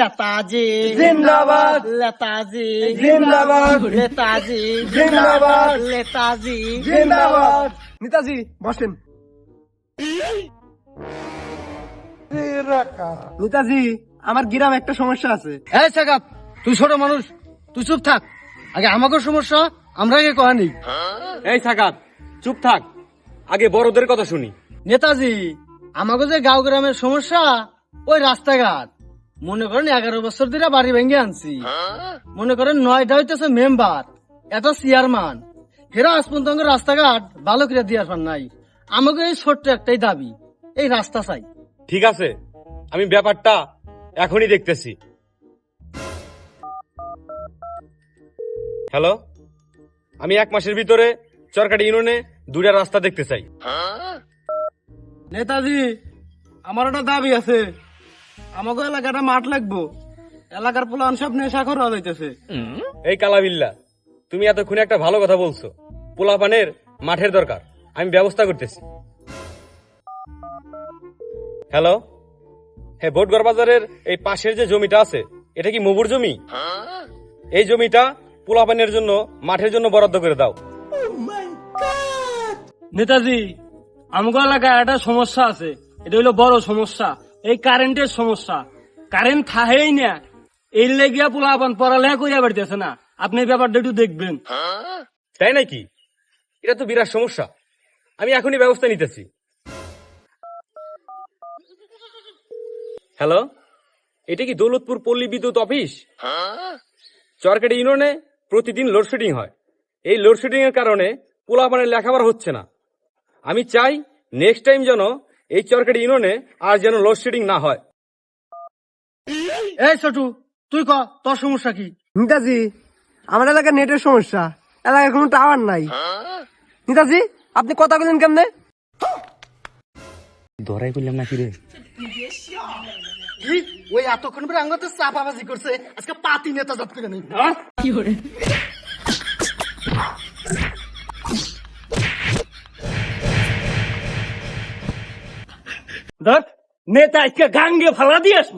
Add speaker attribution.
Speaker 1: নেতাজি
Speaker 2: জিন্দাবাদ,
Speaker 1: নেতাজি
Speaker 2: জিন্দাবাদ,
Speaker 1: নেতাজি
Speaker 2: জিন্দাবাদ,
Speaker 1: নেতাজি
Speaker 2: জিন্দাবাদ। নেতাজি বসেন। নেতাজি, আমার গ্রামে একটা সমস্যা আছে।
Speaker 3: এই সাকাত, তুই ছোট মানুষ, তুই চুপ থাক। আগে আমাকে সমস্যা আমরা আগে কয়া নেই।
Speaker 4: এই সাকাত, চুপ থাক, আগে বড়দের কথা শুনি।
Speaker 3: নেতাজি, আমাকে যে গাঁও গ্রামের সমস্যা ওই রাস্তাঘাট। মনে করেন 11 বছর ধরে বাড়ি ভেঙে আনছি। মনে করেন 9টা হইতেছে মেম্বার, এত চেয়ারম্যান, হেরা আজ পর্যন্ত রাস্তাঘাট ভালো করে দিয়ে আসবার নাই। আমাকে এই ছোট্ট একটাই দাবি, এই রাস্তা চাই।
Speaker 4: ঠিক আছে, আমি ব্যাপারটা এখনই দেখতেছি। হ্যালো, আমি 1 মাসের ভিতরে চরকাটি ইউনিয়নে 2টা রাস্তা দেখতে চাই।
Speaker 2: নেতাজি, আমার একটা দাবি আছে। আমাকে এলাকাটা মাঠ লাগবো। এলাকার পোলান সব নেশা করা যাইতেছে।
Speaker 4: এই কালাবিল্লা, তুমি এতক্ষণে একটা ভালো কথা বলছো। পোলাপানের মাঠের দরকার, আমি ব্যবস্থা করতেছি। হ্যালো, হ্যাঁ, ভোটগড় বাজারের এই পাশের যে জমিটা আছে, এটা কি মবুর জমি? এই জমিটা পোলাপানের জন্য, মাঠের জন্য বরাদ্দ করে দাও।
Speaker 5: নেতাজি, আমগো এলাকায় একটা সমস্যা আছে। এটা হলো বড় সমস্যা, এই কারেন্টের সমস্যা। কারেন্ট থাহেই না, এই লেগিয়া পোলাপান পড়ালেখা করিয়া বাড়িতেছে না। আপনি এই ব্যাপারটা একটু দেখবেন।
Speaker 4: তাই নাকি? এটা তো বিরাট সমস্যা, আমি এখনই ব্যবস্থা নিতেছি। হ্যালো, এটা কি দৌলতপুর পল্লী বিদ্যুৎ অফিস? চরকাটি ইউনিয়নে প্রতিদিন লোডশেডিং হয়। এই লোডশেডিং এর কারণে পোলাপানের লেখাপড়া হচ্ছে না। আমি চাই নেক্সট টাইম যেন এই চরকাটি ইউনিয়নে আর যেন লোডশেডিং না হয়।
Speaker 3: এই ছোটু, তুই ক তোর সমস্যা কি?
Speaker 2: নেতাজি, আমার এলাকার নেটের সমস্যা। এলাকায় কোনো টাওয়ার নাই। নেতাজি, আপনি কথা বলেন কেমনে?
Speaker 4: ধরাই বললাম নাকি রে?
Speaker 3: কি? ওই এতক্ষণ পরে আঙ্গতে চাপাবাজি করছে, আজকে পাতি নেতা জাত করে নেই।
Speaker 5: দেখ, নেতা আজকে গাঙ্গে ফালা দিয়েছ।